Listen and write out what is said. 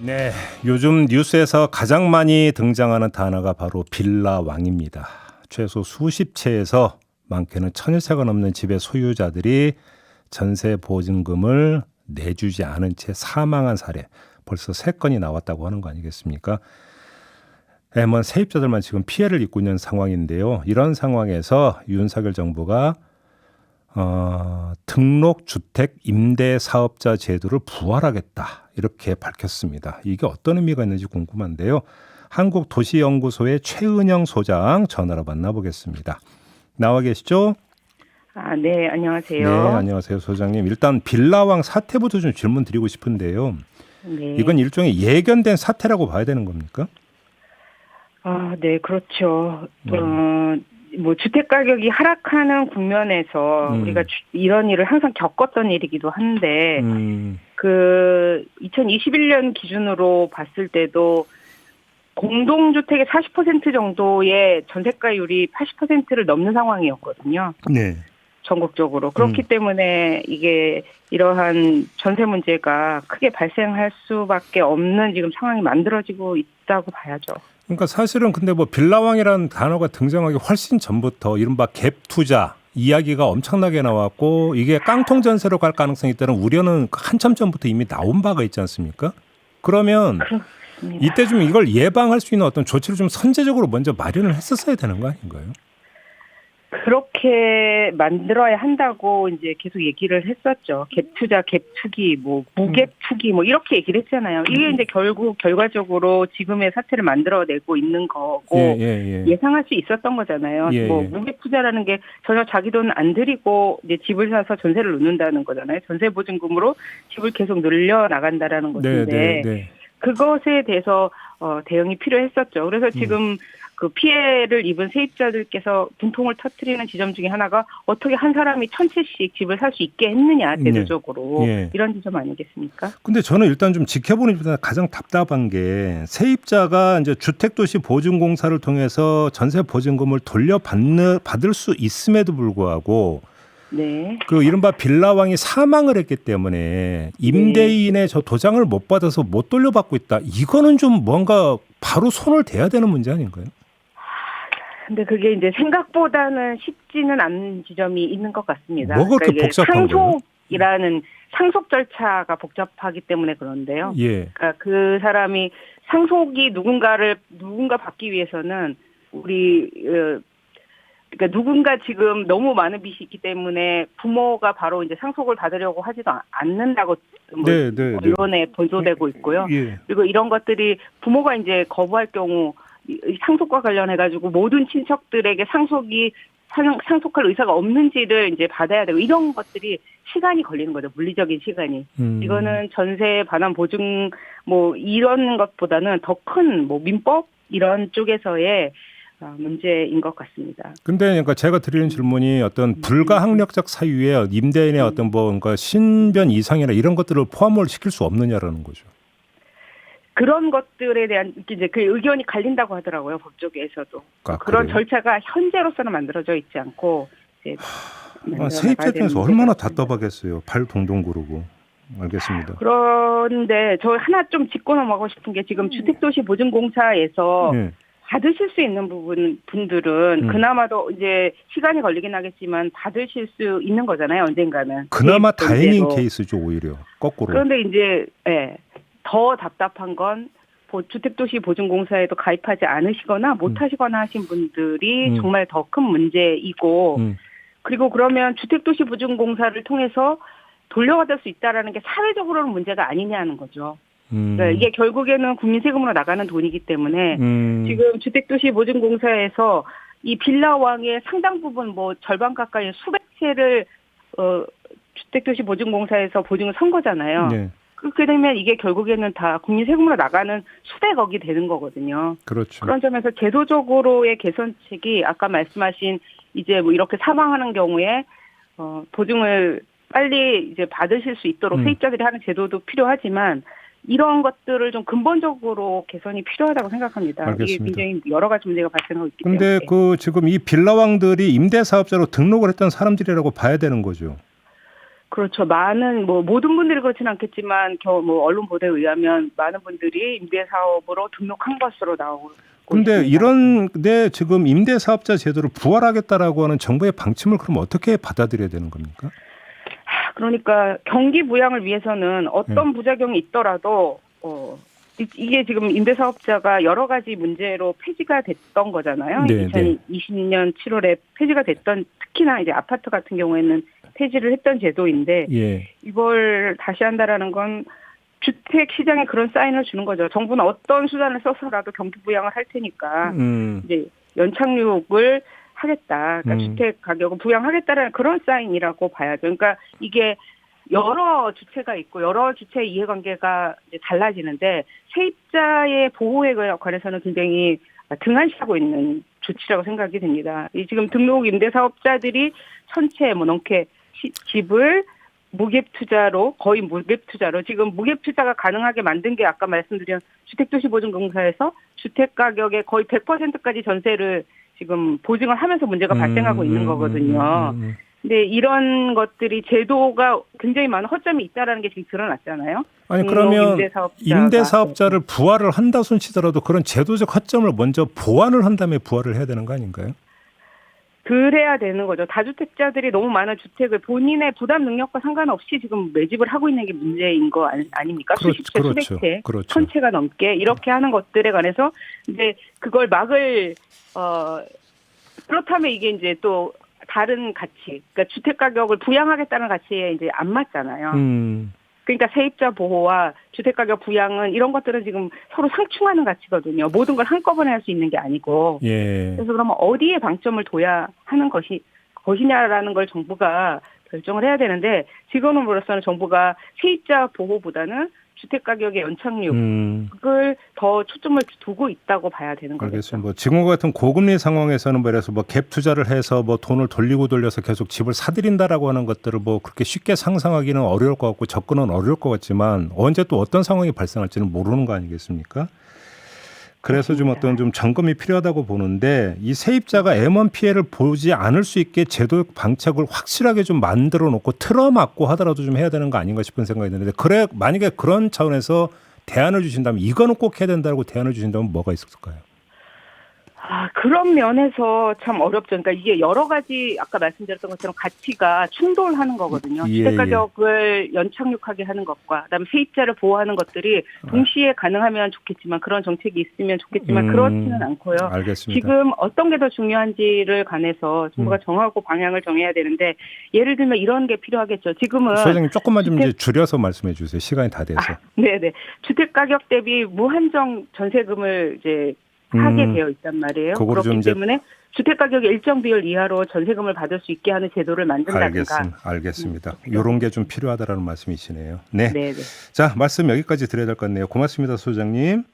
네, 요즘 뉴스에서 가장 많이 등장하는 단어가 바로 빌라왕입니다. 최소 수십 채에서 많게는 1,000채가 넘는 집의 소유자들이 전세 보증금을 내주지 않은 채 사망한 사례 벌써 3건이 나왔다고 하는 거 아니겠습니까? 세입자들만 지금 피해를 입고 있는 상황인데요. 이런 상황에서 윤석열 정부가 등록주택 임대사업자 제도를 부활하겠다 이렇게 밝혔습니다. 이게 어떤 의미가 있는지 궁금한데요. 한국도시연구소의 최은영 소장 전화로 만나보겠습니다. 나와 계시죠? 네, 안녕하세요. 네, 안녕하세요, 소장님. 일단 빌라왕 사태부터 좀 질문 드리고 싶은데요. 네. 이건 일종의 예견된 사태라고 봐야 되는 겁니까? 네, 그렇죠. 뭐 주택 가격이 하락하는 국면에서 우리가 이런 일을 항상 겪었던 일이기도 한데, 2021년 기준으로 봤을 때도 공동주택의 40% 정도의 전세가율이 80%를 넘는 상황이었거든요. 네. 전국적으로. 그렇기 때문에 이게 이러한 전세 문제가 크게 발생할 수밖에 없는 지금 상황이 만들어지고 있다고 봐야죠. 그러니까 사실은 근데 뭐 빌라왕이라는 단어가 등장하기 훨씬 전부터 이른바 갭 투자 이야기가 엄청나게 나왔고 이게 깡통 전세로 갈 가능성이 있다는 우려는 한참 전부터 이미 나온 바가 있지 않습니까? 그러면 그렇습니다. 이때 좀 이걸 예방할 수 있는 어떤 조치를 좀 선제적으로 먼저 마련을 했었어야 되는 거 아닌가요? 그렇게 만들어야 한다고 이제 계속 얘기를 했었죠. 갭 투자, 갭 투기, 뭐 무갭 투기, 뭐 이렇게 얘기를 했잖아요. 이게 이제 결과적으로 지금의 사태를 만들어내고 있는 거고 예상할 수 있었던 거잖아요. 무갭 투자라는 게 전혀 자기 돈 안 들이고 이제 집을 사서 전세를 놓는다는 거잖아요. 전세 보증금으로 집을 계속 늘려 나간다라는 것인데 그것에 대해서 대응이 필요했었죠. 그래서 지금 그 피해를 입은 세입자들께서 분통을 터뜨리는 지점 중에 하나가 어떻게 한 사람이 1,000채씩 집을 살 수 있게 했느냐, 제도적으로. 이런 지점 아니겠습니까? 근데 저는 일단 좀 지켜보는 입장에서 가장 답답한 게 세입자가 이제 주택도시보증공사를 통해서 전세 보증금을 받을 수 있음에도 불구하고 그 이른바 빌라왕이 사망을 했기 때문에 임대인의 저 도장을 못 받아서 못 돌려받고 있다. 이거는 좀 뭔가 바로 손을 대야 되는 문제 아닌가요? 근데 그게 이제 생각보다는 쉽지는 않은 지점이 있는 것 같습니다. 뭐가 그렇게 복잡한 거예요? 상속이라는 상속 절차가 복잡하기 때문에 그런데요. 그러니까 그 사람이 상속이 누군가 받기 위해서는 그러니까 누군가 지금 너무 많은 빚이 있기 때문에 부모가 바로 이제 상속을 받으려고 하지도 않는다고 언론에 보도되고 있고요. 그리고 이런 것들이 부모가 이제 거부할 경우 상속과 관련해가지고 모든 친척들에게 상속할 의사가 없는지를 이제 받아야 되고 이런 것들이 시간이 걸리는 거죠. 물리적인 시간이. 이거는 전세 반환 보증 뭐 이런 것보다는 더 큰 뭐 민법 이런 쪽에서의 문제인 것 같습니다. 근데 그러니까 제가 드리는 질문이 어떤 불가항력적 사유에 임대인의 어떤 뭔가 신변 이상이나 이런 것들을 포함을 시킬 수 없느냐라는 거죠. 그런 것들에 대한 이제 그 의견이 갈린다고 하더라고요. 법조계에서도. 그런 절차가 현재로서는 만들어져 있지 않고 이제 세입자 입장에서 얼마나 답답하겠어요. 발 동동 구르고. 알겠습니다. 그런데 저 하나 좀 짚고 넘어가고 싶은 게 지금 주택도시보증공사에서 받으실 수 있는 분들은 그나마도 이제 시간이 걸리긴 하겠지만 받으실 수 있는 거잖아요. 언젠가는. 그나마 다행인 케이스죠. 오히려 거꾸로. 그런데 이제 더 답답한 건 주택도시보증공사에도 가입하지 않으시거나 못하시거나 하신 분들이 정말 더 큰 문제이고 그리고 그러면 주택도시보증공사를 통해서 돌려받을 수 있다라는 게 사회적으로는 문제가 아니냐는 거죠. 그러니까 이게 결국에는 국민 세금으로 나가는 돈이기 때문에 지금 주택도시보증공사에서 이 빌라왕의 상당 부분 뭐 절반 가까이 수백 채를 주택도시보증공사에서 보증을 선 거잖아요. 그렇게 되면 이게 결국에는 다 국민 세금으로 나가는 수백억이 되는 거거든요. 그렇죠. 그런 점에서 제도적으로의 개선책이 아까 말씀하신 이제 뭐 이렇게 사망하는 경우에 보증을 빨리 이제 받으실 수 있도록 세입자들이 하는 제도도 필요하지만 이런 것들을 좀 근본적으로 개선이 필요하다고 생각합니다. 알겠습니다. 이게 굉장히 여러 가지 문제가 발생하고 있기 때문에. 근데 지금 이 빌라왕들이 임대사업자로 등록을 했던 사람들이라고 봐야 되는 거죠. 그렇죠. 많은 뭐 모든 분들이 그렇지는 않겠지만 뭐 언론 보도에 의하면 많은 분들이 임대사업으로 등록한 것으로 나오고 근데 있습니다. 이런데 지금 임대사업자 제도를 부활하겠다라고 하는 정부의 방침을 그럼 어떻게 받아들여야 되는 겁니까? 그러니까 경기 부양을 위해서는 어떤 부작용이 있더라도 이게 지금 임대사업자가 여러 가지 문제로 폐지가 됐던 거잖아요. 네, 2020년 7월에 폐지가 됐던, 특히나 이제 아파트 같은 경우에는 폐지를 했던 제도인데 예. 이걸 다시 한다라는 건 주택 시장에 그런 사인을 주는 거죠. 정부는 어떤 수단을 써서라도 경기 부양을 할 테니까 이제 연착륙을 하겠다. 그러니까 주택 가격을 부양하겠다라는 그런 사인이라고 봐야죠. 그러니까 이게 여러 주체가 있고 여러 주체의 이해관계가 이제 달라지는데 세입자의 보호에 관해서는 굉장히 등한시하고 있는 조치라고 생각이 됩니다. 이 지금 등록 임대사업자들이 천채 뭐 넘게 집을 무갭 투자로, 거의 무갭 투자로, 지금 무갭 투자가 가능하게 만든 게 아까 말씀드린 주택도시보증공사에서 주택 가격의 거의 100%까지 전세를 지금 보증을 하면서 문제가 발생하고 있는 거거든요. 근데 이런 것들이 제도가 굉장히 많은 허점이 있다라는 게 지금 드러났잖아요. 아니 그러면 임대사업자를 부활을 한다 손 치더라도 그런 제도적 허점을 먼저 보완을 한 다음에 부활을 해야 되는 거 아닌가요? 그래야 되는 거죠. 다주택자들이 너무 많은 주택을 본인의 부담 능력과 상관없이 지금 매집을 하고 있는 게 문제인 거 아닙니까? 수십 채, 수백 채, 천 채가 넘게 이렇게 하는 것들에 관해서 이제 그걸 막을 그렇다면 이게 이제 또 다른 가치, 그러니까 주택 가격을 부양하겠다는 가치에 이제 안 맞잖아요. 그러니까 세입자 보호와 주택 가격 부양은 이런 것들은 지금 서로 상충하는 가치거든요. 모든 걸 한꺼번에 할 수 있는 게 아니고. 예. 그래서 그러면 어디에 방점을 둬야 하는 것이냐라는 걸 정부가 결정을 해야 되는데 지금으로서는 정부가 세입자 보호보다는 주택 가격의 연착륙을 더 초점을 두고 있다고 봐야 되는 거겠죠. 알겠습니다. 뭐 지금 같은 고금리 상황에서는 그래서 뭐 갭 투자를 해서 뭐 돈을 돌리고 돌려서 계속 집을 사들인다라고 하는 것들을 뭐 그렇게 쉽게 상상하기는 어려울 것 같고 접근은 어려울 것 같지만 언제 또 어떤 상황이 발생할지는 모르는 거 아니겠습니까? 그래서 좀 어떤 좀 점검이 필요하다고 보는데 이 세입자가 M1 피해를 보지 않을 수 있게 제도 방책을 확실하게 좀 만들어 놓고 틀어막고 하더라도 좀 해야 되는 거 아닌가 싶은 생각이 드는데 그래 만약에 그런 차원에서 대안을 주신다면 이거는 꼭 해야 된다고 대안을 주신다면 뭐가 있을까요? 그런 면에서 참 어렵죠. 그러니까 이게 여러 가지 아까 말씀드렸던 것처럼 가치가 충돌하는 거거든요. 주택 가격을 연착륙하게 하는 것과 그다음에 세입자를 보호하는 것들이 동시에 가능하면 좋겠지만 그런 정책이 있으면 좋겠지만 그렇지는 않고요. 알겠습니다. 지금 어떤 게 더 중요한지를 관해서 정부가 정하고 방향을 정해야 되는데 예를 들면 이런 게 필요하겠죠. 지금은 소장님 조금만 좀 이제 줄여서 말씀해 주세요. 시간이 다 돼서. 네네. 주택 가격 대비 무한정 전세금을 이제 하게 되어 있단 말이에요. 그렇기 때문에 주택 가격의 일정 비율 이하로 전세금을 받을 수 있게 하는 제도를 만든다든가. 알겠습니다. 이런 게 좀 필요하다라는 말씀이시네요. 네. 네네. 자, 말씀 여기까지 드려야 될 것 같네요. 고맙습니다, 소장님.